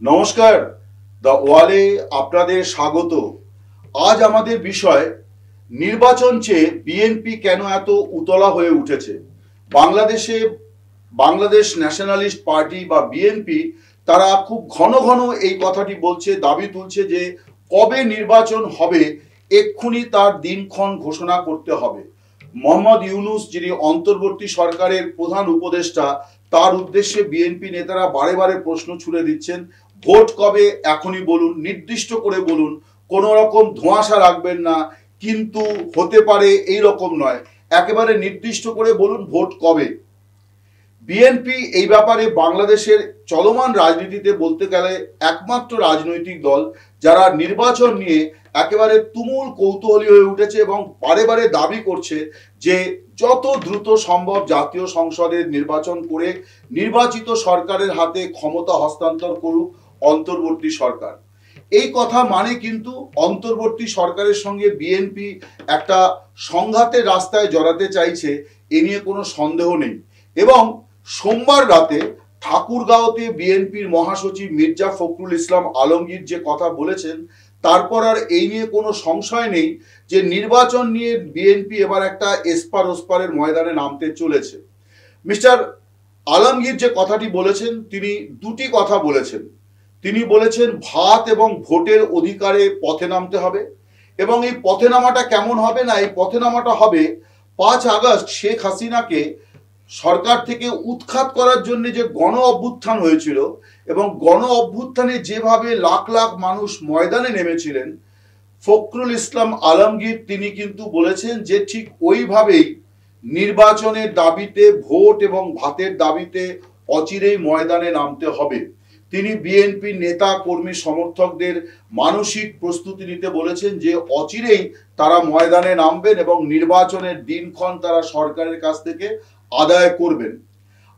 নমস্কার, দ্য ওয়ালে আপনাদের স্বাগত। আজ আমাদের বিষয় নির্বাচন চেয়ে বিএনপি কেন এত উতলা হয়ে উঠেছে। বাংলাদেশে বাংলাদেশ ন্যাশনালিস্ট পার্টি বা বিএনপি তারা খুব ঘন ঘন এই কথাটি বলছে, দাবি তুলছে যে কবে নির্বাচন হবে এক্ষুনি তার দিনক্ষণ ঘোষণা করতে হবে। মোহাম্মদ ইউনূস, যিনি অন্তর্বর্তী সরকারের প্রধান উপদেষ্টা, তার উদ্দেশ্যে বিএনপি নেতারা বারে বারে প্রশ্ন ছুড়ে দিচ্ছেন, ভোট কবে এখনই বলুন, নির্দিষ্ট করে বলুন, কোনো রকম ধোঁয়াশা রাখবেন না, কিন্তু হতে পারে এই রকম নয়, একেবারে নির্দিষ্ট করে বলুন ভোট কবে। বিএনপি এই ব্যাপারে বাংলাদেশের চলমান রাজনীতিতে বলতে গেলে একমাত্র রাজনৈতিক দল যারা নির্বাচন নিয়ে একেবারে তুমুল কৌতূহলী হয়ে উঠেছে এবং বারে বারে দাবি করছে যে যত দ্রুত সম্ভব জাতীয় সংসদের নির্বাচন করে নির্বাচিত সরকারের হাতে ক্ষমতা হস্তান্তর করুক অন্তর্বর্তী সরকার। এই কথা মানে কিন্তু অন্তর্বর্তী সরকারের সঙ্গে বিএনপি একটা সংঘাতের রাস্তায় জড়াতে চাইছে, এ নিয়ে কোনো সন্দেহ নেই। এবং সোমবার রাতে ঠাকুরগাঁওতে বিএনপির মহাসচিব মির্জা ফখরুল ইসলাম আলমগীর যে কথা বলেছেন, তারপর আর এই নিয়ে কোনো সংশয় নেই যে নির্বাচন নিয়ে বিএনপি এবার একটা এসপার ওসপারের ময়দানে নামতে চলেছে। মিস্টার আলমগীর যে কথাটি বলেছেন, তিনি দুটি কথা বলেছেন। তিনি বলেছেন ভাত এবং ভোটের অধিকারে পথে নামতে হবে, এবং এই পথে নামাটা কেমন হবে না, এই পথে নামাটা হবে 5 আগস্ট শেখ হাসিনাকে সরকার থেকে উৎখাত করার জন্য যে গণ অভ্যুত্থান হয়েছিল এবং গণ অভ্যুত্থানে যেভাবে লাখ লাখ মানুষ ময়দানে নেমেছিলেন, ফখরুল ইসলাম আলমগীর তিনি কিন্তু বলেছেন যে ঠিক ওইভাবেই নির্বাচনের দাবিতে, ভোট এবং ভাতের দাবিতে অচিরেই ময়দানে নামতে হবে। তিনি বিএনপি নেতা কর্মী সমর্থকদের মানসিক প্রস্তুতি নিতে বলেছেন যে অচিরেই তারা ময়দানে নামবেন এবং নির্বাচনের দিনক্ষণ তারা সরকারের কাছ থেকে আদায় করবেন।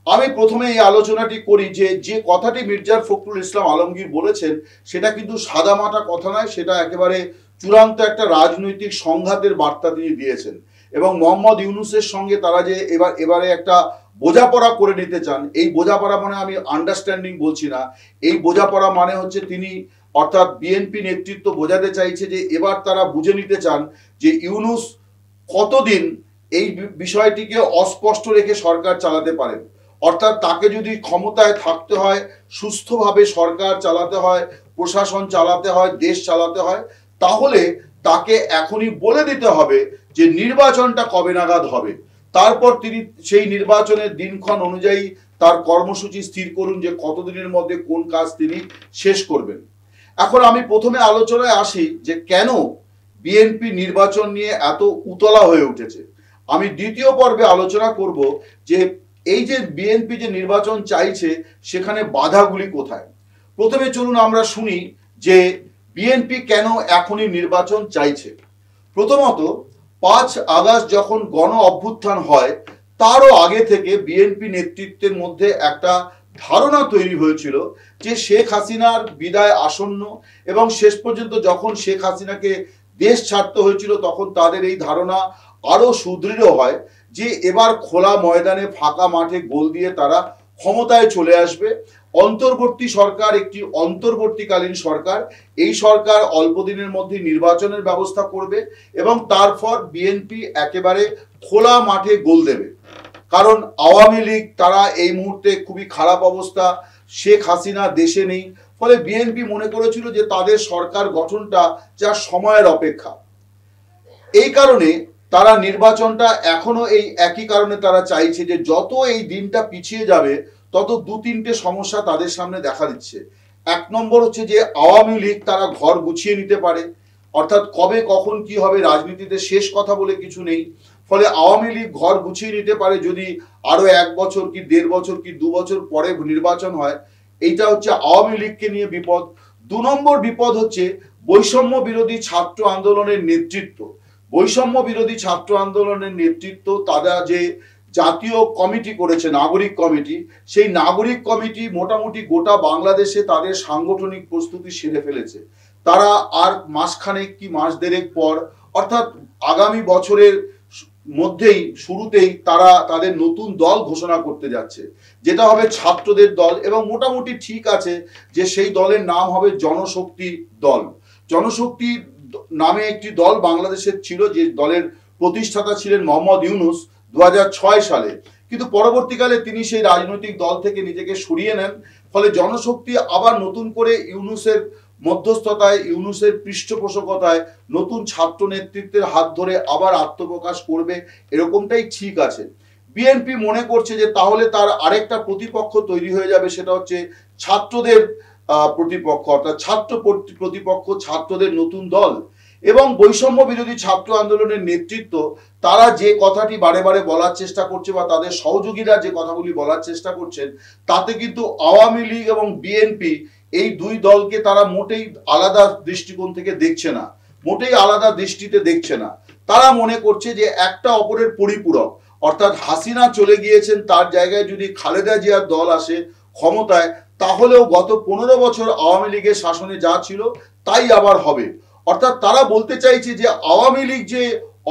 আমি প্রথমে এই আলোচনাটি করি যে যে কথাটি মির্জা ফখরুল ইসলাম আলমগীর বলেছেন সেটা কিন্তু সাদামাটা কথা নয়, সেটা একেবারে চূড়ান্ত একটা রাজনৈতিক সংঘাতের বার্তা তিনি দিয়েছেন। এবং মোহাম্মদ ইউনূসের সঙ্গে তারা যে এবারে একটা বোঝাপড়া করে নিতে চান, এই বোঝাপড়া মানে আমি আন্ডারস্ট্যান্ডিং বলছি না, এই বোঝাপড়া মানে হচ্ছে তিনি অর্থাৎ বিএনপি নেতৃত্ব বোঝাতে চাইছে যে এবার তারা বুঝে নিতে চান যে ইউনূস কতদিন এই বিষয়টিকে অস্পষ্ট রেখে সরকার চালাতে পারেন। অর্থাৎ তাকে যদি ক্ষমতায় থাকতে হয়, সুস্থভাবে সরকার চালাতে হয়, প্রশাসন চালাতে হয়, দেশ চালাতে হয়, তাহলে তাকে এখনই বলে দিতে হবে যে নির্বাচনটা কবে নাগাদ হবে। তারপর তিনি সেই নির্বাচনের দিনক্ষণ অনুযায়ী তার কর্মসূচি স্থির করুন যে কতদিনের মধ্যে কোন কাজ তিনি শেষ করবেন। এখন আমি প্রথমে আলোচনায় আসি যে কেন বিএনপি নির্বাচন নিয়ে এত উতলা হয়ে উঠেছে। আমি দ্বিতীয় পর্বে আলোচনা করব যে এই যে বিএনপি যে নির্বাচন চাইছে সেখানে বাধাগুলি কোথায়। প্রথমে চলুন আমরা শুনি যে বিএনপি কেন এখনই নির্বাচন চাইছে। প্রথমত, 5 আগস্ট যখন গণ অভ্যুত্থান হয় তারও আগে থেকে বিএনপি নেতৃত্বের মধ্যে একটা ধারণা তৈরি হয়েছিল যে শেখ হাসিনার বিদায় আসন্ন, এবং শেষ পর্যন্ত যখন শেখ হাসিনাকে দেশ ছাড়তে হয়েছিল তখন তাদের এই ধারণা আরো সুদৃঢ় হয় যে এবার খোলা ময়দানে ফাঁকা মাঠে গোল দিয়ে তারা ক্ষমতায় চলে আসবে। অন্তর্বর্তী সরকার একটি অন্তর্বর্তীকালীন সরকার, এই সরকার অল্প দিনের মধ্যে নির্বাচনের ব্যবস্থা করবে এবং তারপর বিএনপি একেবারে খোলা মাঠে গোল দেবে। কারণ আওয়ামী লীগ তারা এই মুহূর্তে খুবই খারাপ অবস্থা, শেখ হাসিনা দেশে নেই, ফলে বিএনপি মনে করেছিল যে তাদের সরকার গঠনটা যা সময়ের অপেক্ষা। এই কারণে তারা নির্বাচনটা এখনো এই একই কারণে তারা চাইছে যে যত এই দিনটা পিছিয়ে যাবে তত 2-3টে সমস্যা তাদের সামনে দেখা দিচ্ছে। 1 নম্বর হচ্ছে যে আওয়ামী লীগ তারা ঘর গুছিয়ে নিতে পারে, অর্থাৎ কবে কখন কি হবে রাজনীতিতে শেষ কথা বলে কিছু নেই, ফলে আওয়ামী লীগ ঘর গুছিয়ে নিতে পারে যদি আরো 1 বছর কি 1.5 বছর কি 2 বছর পরে নির্বাচন হয়। এইটা হচ্ছে আওয়ামী লীগকে নিয়ে বিপদ। 2 নম্বর বিপদ হচ্ছে বৈষম্য বিরোধী ছাত্র আন্দোলনের নেতৃত্ব। বৈষম্য বিরোধী ছাত্র আন্দোলনের নেতৃত্ব তারা যে জাতীয় কমিটি করেছে, নাগরিক কমিটি, সেই নাগরিক কমিটি মোটামুটি গোটা বাংলাদেশে তাদের সাংগঠনিক প্রস্তুতি সেরে ফেলেছে। তারা আর মাসখানেক কি মাস দেড়েক পর, অর্থাৎ আগামী বছরের মধ্যেই শুরুতেই তারা তাদের নতুন দল ঘোষণা করতে যাচ্ছে, যেটা হবে ছাত্রদের দল। এবং মোটামুটি ঠিক আছে যে সেই দলের নাম হবে জনশক্তি দল। জনশক্তি নামে একটি দল বাংলাদেশের ছিল, যে দলের প্রতিষ্ঠাতা ছিলেন মোহাম্মদ ইউনূস 2006 সালে, কিন্তু পরবর্তীকালে তিনি সেই রাজনৈতিক দল থেকে নিজেকে সরিয়ে নেন। ফলে জনশক্তি আবার নতুন করে ইউনূসের মধ্যস্থতায়, ইউনূসের পৃষ্ঠপোষকতায় নতুন ছাত্র নেতৃত্বের হাত ধরে আবার আত্মপ্রকাশ করবে, এরকমটাই ঠিক আছে। বিএনপি মনে করছে যে তাহলে তার আরেকটা প্রতিপক্ষ তৈরি হয়ে যাবে, সেটা হচ্ছে ছাত্রদের প্রতিপক্ষ, অর্থাৎ ছাত্র প্রতিপক্ষ, ছাত্রদের নতুন দল। এবং বৈষম্য বিরোধী ছাত্র আন্দোলনের নেতৃত্ব তারা যে কথাটি বারে বারে বলার চেষ্টা করছে, বা তাদের সহযোগীরা যে কথাগুলি বলার চেষ্টা করছেন, তাতে কিন্তু আওয়ামী লীগ এবং বিএনপি এই দুই দলকে তারা মোটেই আলাদা দৃষ্টিকোণ থেকে দেখছে না, মোটেই আলাদা দৃষ্টিতে দেখছে না। তারা মনে করছে যে একটা অপরের পরিপূরক, অর্থাৎ হাসিনা চলে গিয়েছেন, তার জায়গায় যদি খালেদা জিয়ার দল আসে ক্ষমতায়, তাহলেও গত 15 বছর আওয়ামী লীগের শাসনে যা ছিল তাই আবার হবে। অর্থাৎ তারা বলতে চাইছে যে আওয়ামী লীগ যে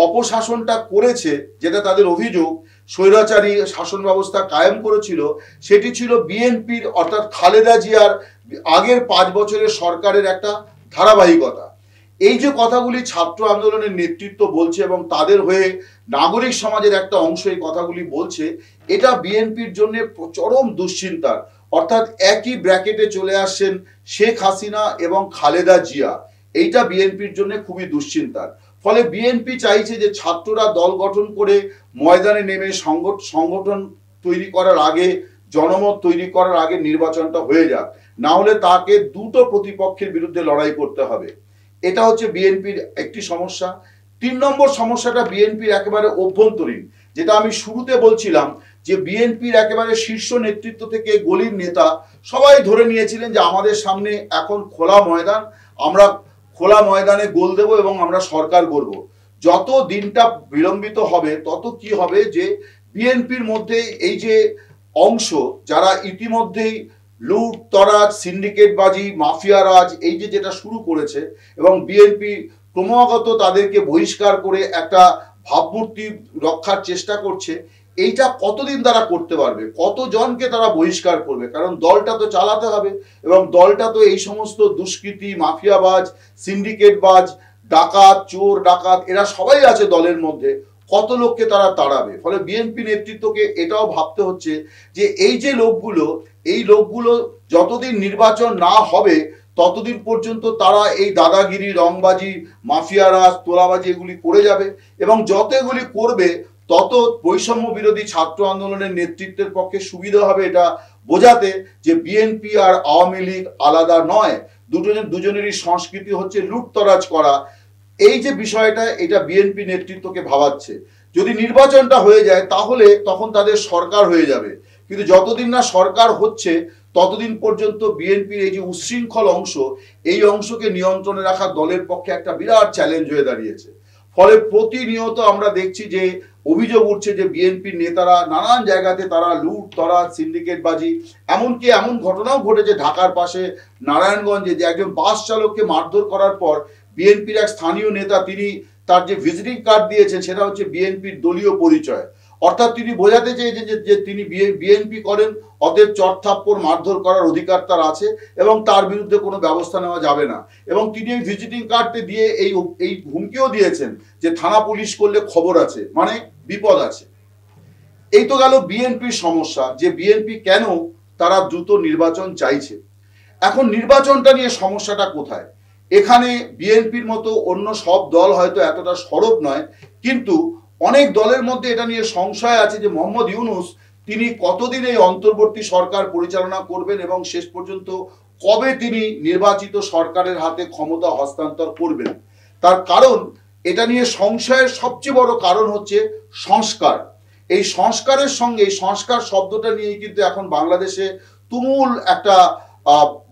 অপশাসনটা করেছে, যেটা তাদের অভিযোগ, স্বৈরাচারী শাসন ব্যবস্থা কায়েম করেছিল, সেটি ছিল বিএনপির অর্থাৎ খালেদা জিয়ার আগের 5 বছরের সরকারের একটা ধারাবাহিকতা। এই যে কথাগুলি ছাত্র আন্দোলনের নেতৃত্ব বলছে এবং তাদের হয়ে নাগরিক সমাজের একটা অংশ এই কথাগুলি বলছে, এটা বিএনপির জন্য চরম দুশ্চিন্তার। অর্থাৎ একই ব্র্যাকেটে চলে আসছেন শেখ হাসিনা এবং খালেদা জিয়া, এইটা বিএনপির জন্য খুবই দুশ্চিন্তার। ফলে বিএনপি চাইছে যে ছাত্ররা দল গঠন করে ময়দানে নেমে সংগঠন তৈরি করার আগে, জনমত তৈরি করার আগে নির্বাচনটা হয়ে যাক, না হলে তাকে দুটো প্রতিপক্ষের বিরুদ্ধে লড়াই করতে হবে। এটা হচ্ছে বিএনপির একটি সমস্যা। 3 নম্বর সমস্যাটা বিএনপির একেবারে অভ্যন্তরীণ, যেটা আমি শুরুতে বলছিলাম যে বিএনপির একেবারে শীর্ষ নেতৃত্ব থেকে গলির নেতা সবাই ধরে নিয়েছিলেন যে আমাদের সামনে এখন খোলা ময়দান, আমরা খোলা ময়দানে গোল দেব এবং আমরা সরকার গড়ব। যত দিনটা বিলম্বিত হবে তত কি হবে, যে বিএনপির মধ্যে এই যে অংশ যারা ইতিমধ্যেই লুট তরাজ, সিন্ডিকেটবাজি, মাফিয়া রাজ এই যে যেটা শুরু করেছে, এবং বিএনপি ক্রমাগত তাদেরকে বহিষ্কার করে একটা ভাবমূর্তি রক্ষার চেষ্টা করছে, এইটা কতদিন তারা করতে পারবে, কতজনকে তারা বহিষ্কার করবে? কারণ দলটা তো চালাতে হবে, এবং দলটা তো এই সমস্ত দুষ্কৃতী, মাফিয়াবাজ, সিন্ডিকেটবাজ, ডাকাত, চোর ডাকাত, এরা সবাই আছে দলের মধ্যে, কত লোককে তারা তাড়াবে? ফলে বিএনপি নেতৃত্বকে এটাও ভাবতে হচ্ছে যে এই যে লোকগুলো যতদিন নির্বাচন না হবে ততদিন পর্যন্ত তারা এই দাদাগিরি, রংবাজি, মাফিয়ারাজ, তোলাবাজি এগুলি করে যাবে, এবং যত এগুলি করবে তত বৈষম্য বিরোধী ছাত্র আন্দোলনের নেতৃত্বের পক্ষে সুবিধা হবে এটা বোঝাতে যে বিএনপি আর আওয়ামী লীগ আলাদা নয়, দুজনেরই সংস্কৃতি হচ্ছে লুটতরাজ করা। এই যে বিষয়টা, এটা বিএনপি নেতৃত্বকে ভাবাচ্ছে। যদি নির্বাচনটা হয়ে যায় তাহলে তখন তাদের সরকার হয়ে যাবে, কিন্তু যতদিন না সরকার হচ্ছে ততদিন পর্যন্ত বিএনপির এই যে উচ্ছৃঙ্খল অংশ, এই অংশকে নিয়ন্ত্রণে রাখা দলের পক্ষে একটা বিরাট চ্যালেঞ্জ হয়ে দাঁড়িয়েছে। ফলে প্রতিনিয়ত আমরা দেখছি যে অভিযোগ উঠছে যে বিএনপির নেতারা নানান জায়গাতে তারা লুট তরাজ, সিন্ডিকেটবাজি, এমনকি এমন ঘটনাও ঘটেছে ঢাকার পাশে নারায়ণগঞ্জে, যে একজন বাস চালককে মারধর করার পর বিএনপির এক স্থানীয় নেতা তিনি তার যে ভিজিটিং কার্ড দিয়েছেন সেটা হচ্ছে বিএনপির দলীয় পরিচয়। অর্থাৎ তিনি বোঝাতে চেয়েছেন যে তিনি বিএনপি করেন, অতএব চড়থাপ্পড় মারধর করার অধিকার তার আছে এবং তার বিরুদ্ধে কোনো ব্যবস্থা নেওয়া যাবে না। এবং তিনি এই ভিজিটিং কার্ডটি দিয়ে এই হুমকিও দিয়েছেন যে থানা পুলিশ করলে খবর আছে, মানে বিপদ আছে। এই তো গেল বিএনপির সমস্যা, যে বিএনপি কেন তারা দ্রুত নির্বাচন চাইছে। এখন নির্বাচনটা নিয়ে সমস্যাটা কোথায়? এখানে বিএনপির মতো অন্য সব দল হয়তো এতটা সরব নয়, কিন্তু অনেক দলের মধ্যে এটা নিয়ে সংশয় আছে যে মোহাম্মদ ইউনূস তিনি কতদিন এই অন্তর্বর্তী সরকার পরিচালনা করবেন এবং শেষ পর্যন্ত কবে তিনি নির্বাচিত সরকারের হাতে ক্ষমতা হস্তান্তর করবেন। তার কারণ, এটা নিয়ে সংশয়ের সবচেয়ে বড় কারণ হচ্ছে সংস্কার। এই সংস্কারের সঙ্গে, এই সংস্কার শব্দটা নিয়ে কিন্তু এখন বাংলাদেশে তুমুল একটা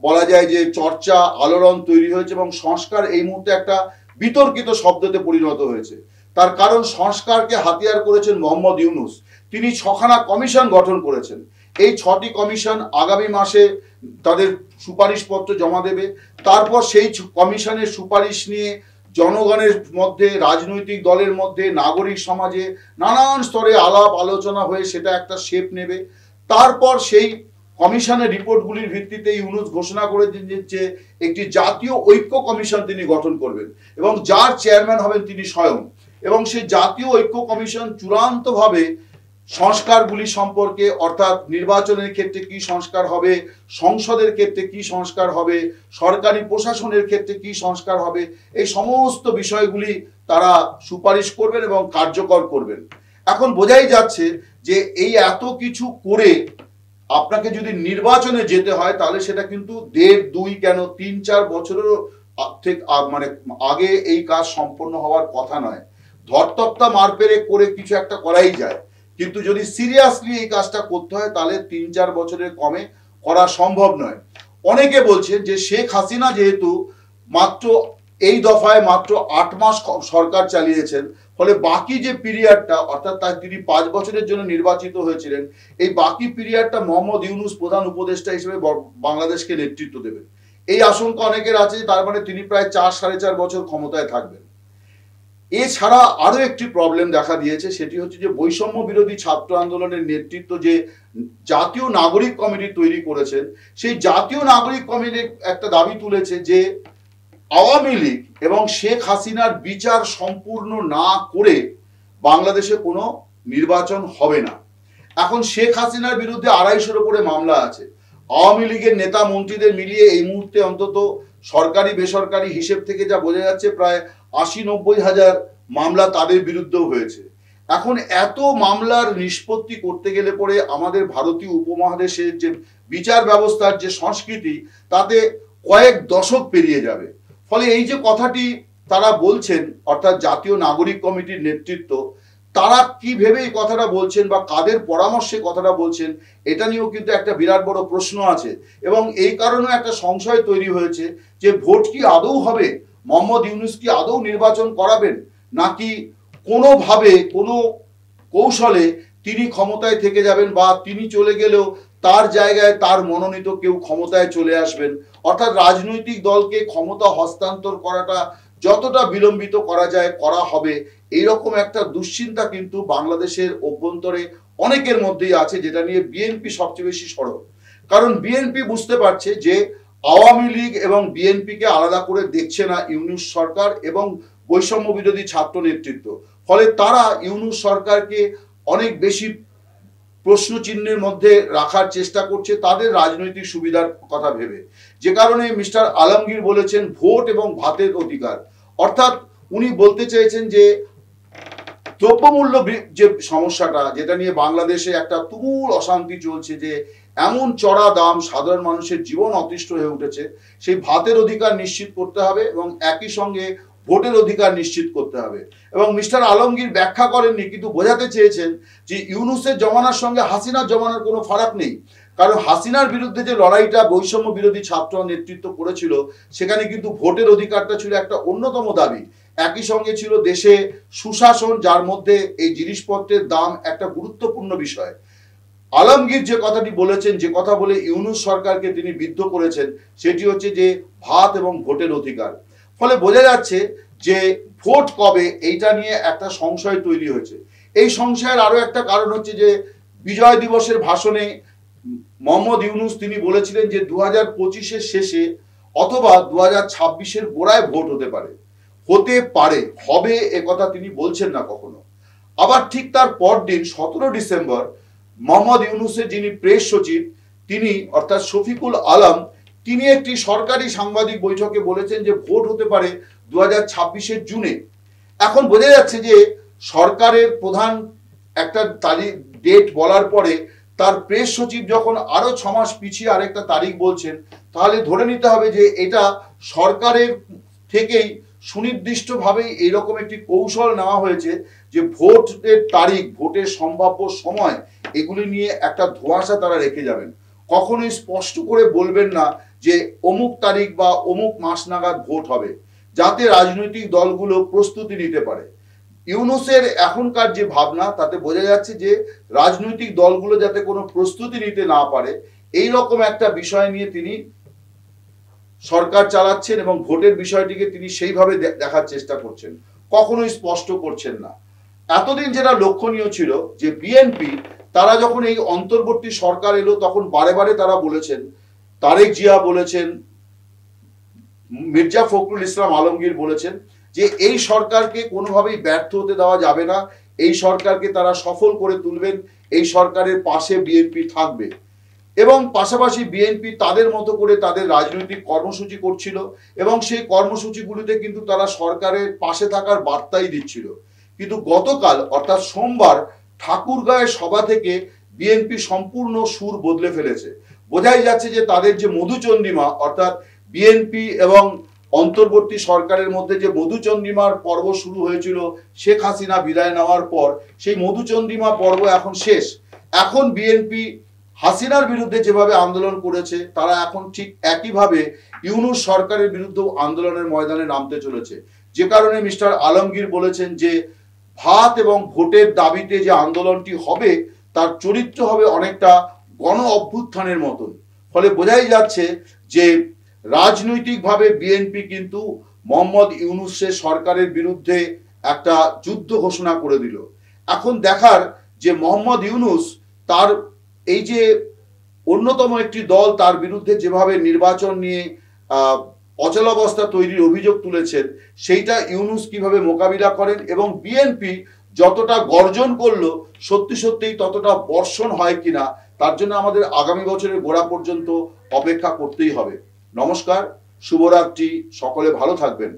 বলা যায় যে চর্চা, আলোড়ন তৈরি হয়েছে, এবং সংস্কার এই মুহূর্তে একটা বিতর্কিত শব্দতে পরিণত হয়েছে। তার কারণ, সংস্কারকে হাতিয়ার করেছেন মোহাম্মদ ইউনূস। তিনি 6খানা কমিশন গঠন করেছেন। এই 6টি কমিশন আগামী মাসে তাদের সুপারিশপত্র জমা দেবে। তারপর সেই কমিশনের সুপারিশ নিয়ে জনগণের মধ্যে, রাজনৈতিক দলের মধ্যে, নাগরিক সমাজে নানান স্তরে আলাপ আলোচনা হয়ে সেটা একটা শেপ নেবে। তারপর সেই কমিশনের রিপোর্টগুলির ভিত্তিতে ইউনূস ঘোষণা করে যে একটি জাতীয় ঐক্য কমিশন তিনি গঠন করবেন এবং যার চেয়ারম্যান হবেন তিনি স্বয়ং। এবং সেই জাতীয় ঐক্য কমিশন চূড়ান্তভাবে সংস্কারগুলি সম্পর্কে, অর্থাৎ নির্বাচনের ক্ষেত্রে কি সংস্কার হবে, সংসদের ক্ষেত্রে কি সংস্কার হবে, সরকারি প্রশাসনের ক্ষেত্রে কি সংস্কার হবে, এই সমস্ত বিষয়গুলি তারা সুপারিশ করবেন এবং কার্যকর করবেন। এখন বোঝাই যাচ্ছে যে এই এত কিছু করে আপনাকে যদি নির্বাচনে যেতে হয় তাহলে সেটা কিন্তু 1.5-2 কেন 3-4 বছরেরও থেকে মানে আগে এই কাজ সম্পন্ন হওয়ার কথা নয়। ধরতক্তা মারপেরে করে কিছু একটা করাই যায়, কিন্তু যদি সিরিয়াসলি এই কাজটা করতে হয় তাহলে 3-4 বছরের কমে করা সম্ভব নয়। অনেকে বলছেন যে শেখ হাসিনা যেহেতু মাত্র এই দফায় মাত্র 8 মাস সরকার চালিয়েছেন, ফলে বাকি যে পিরিয়ডটা, অর্থাৎ তিনি 5 বছরের জন্য নির্বাচিত হয়েছিলেন, এই বাকি পিরিয়ডটা মোহাম্মদ ইউনূস প্রধান উপদেষ্টা হিসেবে বাংলাদেশকে নেতৃত্ব দেবেন। এই আশঙ্কা অনেকের আছে, তার মানে তিনি প্রায় 4-4.5 বছর ক্ষমতায় থাকবেন। এছাড়া আরো একটি প্রবলেম দেখা দিয়েছে, সেটি হচ্ছে যে বৈষম্য বিরোধী ছাত্র আন্দোলনের নেতৃত্ব যে জাতীয় নাগরিক কমিটি তৈরি করেছেন, সেই জাতীয় নাগরিক কমিটি একটা দাবি তুলেছে যে আওয়ামী লীগ এবং শেখ হাসিনার বিচার সম্পূর্ণ না করে বাংলাদেশে কোনো নির্বাচন হবে না। এখন শেখ হাসিনার বিরুদ্ধে 250-এর উপরে মামলা আছে। আওয়ামী লীগের নেতা মন্ত্রীদের মিলিয়ে এই মুহূর্তে অন্তত সরকারি বেসরকারি হিসেব থেকে যা বোঝা যাচ্ছে প্রায় 80-90 হাজার মামলা তাদের বিরুদ্ধেও হয়েছে। এখন এত মামলার নিষ্পত্তি করতে গেলে পরে আমাদের ভারতীয় উপমহাদেশের যে বিচার ব্যবস্থার যে সংস্কৃতি, তাতে কয়েক দশক পেরিয়ে যাবে। ফলে এই যে কথাটি তারা বলছেন, অর্থাৎ জাতীয় নাগরিক কমিটির নেতৃত্ব, তারা কি ভেবে এই কথাটা বলছেন বা কাদের পরামর্শে কথাটা বলছেন, এটা নিয়েও কিন্তু একটা বিরাট বড় প্রশ্ন আছে। এবং এই কারণে একটা সংশয় তৈরি হয়েছে যে ভোট কি আদৌ হবে, মোহাম্মদ ইউনূস কি আদৌ নির্বাচন করাবেন, নাকি কোনোভাবে কোনো কৌশলে তিনি ক্ষমতায় থেকে যাবেন, বা তিনি চলে গেলেও তার জায়গায় তার মনোনীত কেউ ক্ষমতায় চলে আসবেন। অর্থাৎ রাজনৈতিক দলকে ক্ষমতা হস্তান্তর করাটা যতটা বিলম্বিত করা যায় করা হবে, এইরকম একটা দুশ্চিন্তা কিন্তু বাংলাদেশের অভ্যন্তরে অনেকের মধ্যেই আছে, যেটা নিয়ে বিএনপি সবচেয়ে বেশি সরব। কারণ বিএনপি বুঝতে পারছে যে আওয়ামী লীগ এবং বিএনপিকে আলাদা করে দেখছে না ইউনূস সরকার এবং বৈষম্য বিরোধী ছাত্র নেতৃত্ব। ফলে তারা ইউনূস সরকারকে অনেক বেশি প্রশ্ন চিহ্নের মধ্যে রাখার চেষ্টা করছে তাদের রাজনৈতিক সুবিধার কথা ভেবে। যে কারণে মিস্টার আলমগীর বলেছেন ভোট এবং ভাতের অধিকার। অর্থাৎ উনি বলতে চেয়েছেন যে দ্রব্যমূল্য যে সমস্যাটা, যেটা নিয়ে বাংলাদেশে একটা তুমুল অশান্তি চলছে, যে এমন চড়া দাম, সাধারণ মানুষের জীবন অতিষ্ঠ হয়ে উঠেছে, সেই ভাতের অধিকার নিশ্চিত করতে হবে এবং একই সঙ্গে ভোটের অধিকার নিশ্চিত করতে হবে। এবং মিস্টার আলমগীর ব্যাখ্যা করেননি, কিন্তু বোঝাতে চেয়েছেন যে ইউনূসের জমানার সঙ্গে হাসিনার জমানার কোনো ফারাক নেই। কারণ হাসিনার বিরুদ্ধে যে লড়াইটা বৈষম্য বিরোধী ছাত্র নেতৃত্ব করেছিল, সেখানে কিন্তু ভোটের অধিকারটা ছিল একটা অন্যতম দাবি। একই সঙ্গে ছিল দেশে সুশাসন, যার মধ্যে এই জিনিসপত্রের দাম একটা গুরুত্বপূর্ণ বিষয়। আলমগীর যে কথাটি বলেছেন, যে কথা বলে ইউনূস সরকারকে তিনি বিদ্ধ করেছেন, সেটি হচ্ছে যে ভাত এবং ভোটের অধিকার। ফলে বোঝা যাচ্ছে যে ভোট কবে, এইটা নিয়ে একটা সংশয় তৈরি হয়েছে। এই সংশয়ের আরো একটা কারণ হচ্ছে যে বিজয় দিবসের ভাষণে মোহাম্মদ ইউনূস তিনি বলেছিলেন যে 2025-এর শেষে অথবা 2026-এর গোড়ায় ভোট হতে পারে। হবে এ কথা তিনি বলছেন না কখনো। আবার ঠিক তার পরদিন 17 ডিসেম্বর মোহাম্মদ ইউনূসের যিনি প্রেস সচিব, তিনি অর্থাৎ শফিকুল আলম, তিনি একটি সরকারি সাংবাদিক বৈঠকে বলেছেন যে ভোট হতে পারে 2026-এর জুনে। এখন বোঝা যাচ্ছে যে সরকারের প্রধান একটা তারিখ ডেট বলার পরে তার প্রেস সচিব যখন আরো 6 মাস পিছিয়ে আরেকটা তারিখ বলছেন, তাহলে ধরে নিতে হবে যে এটা সরকারের থেকেই সুনির্দিষ্টভাবেই এইরকম একটি কৌশল নেওয়া হয়েছে যে ভোটের তারিখ, ভোটের সম্ভাব্য সময়, এগুলি নিয়ে একটা ধোঁয়াশা তারা রেখে যাবেন। কখনোই স্পষ্ট করে বলবেন না যে অমুক তারিখ বা অমুক মাস নাগাদ ভোট হবে, যাতে রাজনৈতিক দলগুলো প্রস্তুতি নিতে পারে। ইউনূসের এখনকার যে ভাবনা, তাতে বোঝা যাচ্ছে যে রাজনৈতিক দলগুলো যাতে কোনো প্রস্তুতি নিতে না পারে, এই রকম একটা বিষয় নিয়ে তিনি সরকার চালাচ্ছেন এবং ভোটের বিষয়টিকে তিনি সেইভাবে দেখার চেষ্টা করছেন, কখনোই স্পষ্ট করছেন না। এতদিন যেটা লক্ষণীয় ছিল যে বিএনপি তারা যখন এই অন্তর্বর্তী সরকার এলো তখন বারে বারে তারা বলেছেন, তারেক জিয়া বলেছেন, মির্জা ফখরুল ইসলাম আলমগীর বলেছেন যে এই সরকারকে কোনোভাবেই ব্যর্থ হতে দেওয়া যাবে না, এই সরকারকে তারা সফল করে তুলবেন, এই সরকারের পাশে বিএনপি থাকবে। এবং পাশাপাশি বিএনপি তাদের মতো করে তাদের রাজনৈতিক কর্মসূচি করছিল এবং সেই কর্মসূচিগুলিতে কিন্তু তারা সরকারের পাশে থাকার বার্তাই দিচ্ছিল। কিন্তু গতকাল অর্থাৎ সোমবার ঠাকুরগাঁয়ের সভা থেকে বিএনপি সম্পূর্ণ সুর বদলে ফেলেছে। বোঝাই যাচ্ছে যে তাদের যে মধুচন্দ্রিমা, অর্থাৎ বিএনপি এবং অন্তর্বর্তী সরকারের মধ্যে যে মধুচন্দ্রিমার পর্ব শুরু হয়েছিল শেখ হাসিনা বিদায় নেওয়ার পর, সেই মধুচন্দ্রিমা পর্ব এখন শেষ। এখন বিএনপি হাসিনার বিরুদ্ধে যেভাবে আন্দোলন করেছে, তারা এখন ঠিক একইভাবে ইউনূস সরকারের বিরুদ্ধেও আন্দোলনের ময়দানে নামতে চলেছে। যে কারণে মিস্টার আলমগীর বলেছেন যে ভাত এবং ভোটের দাবিতে যে আন্দোলনটি হবে তার চরিত্র হবে অনেকটা গণ অভ্যুত্থানের মতন। ফলে বোঝাই যাচ্ছে যে রাজনৈতিকভাবে বিএনপি কিন্তু মোহাম্মদ ইউনূসের সরকারের বিরুদ্ধে একটা যুদ্ধ ঘোষণা করে দিল। এখন দেখার যে মোহাম্মদ ইউনূস তার এই যে অন্যতম একটি দল তার বিরুদ্ধে যেভাবে নির্বাচন নিয়ে অচলাবস্থা তৈরির অভিযোগ তুলেছেন, সেইটা ইউনূস কিভাবে মোকাবিলা করেন এবং বিএনপি যতটা গর্জন করলো সত্যি সত্যিই ততটা বর্ষণ হয় কিনা, তার জন্য আমাদের আগামী বছরের গোড়া পর্যন্ত অপেক্ষা করতেই হবে। নমস্কার, শুভরাত্রি, সকলে ভালো থাকবেন।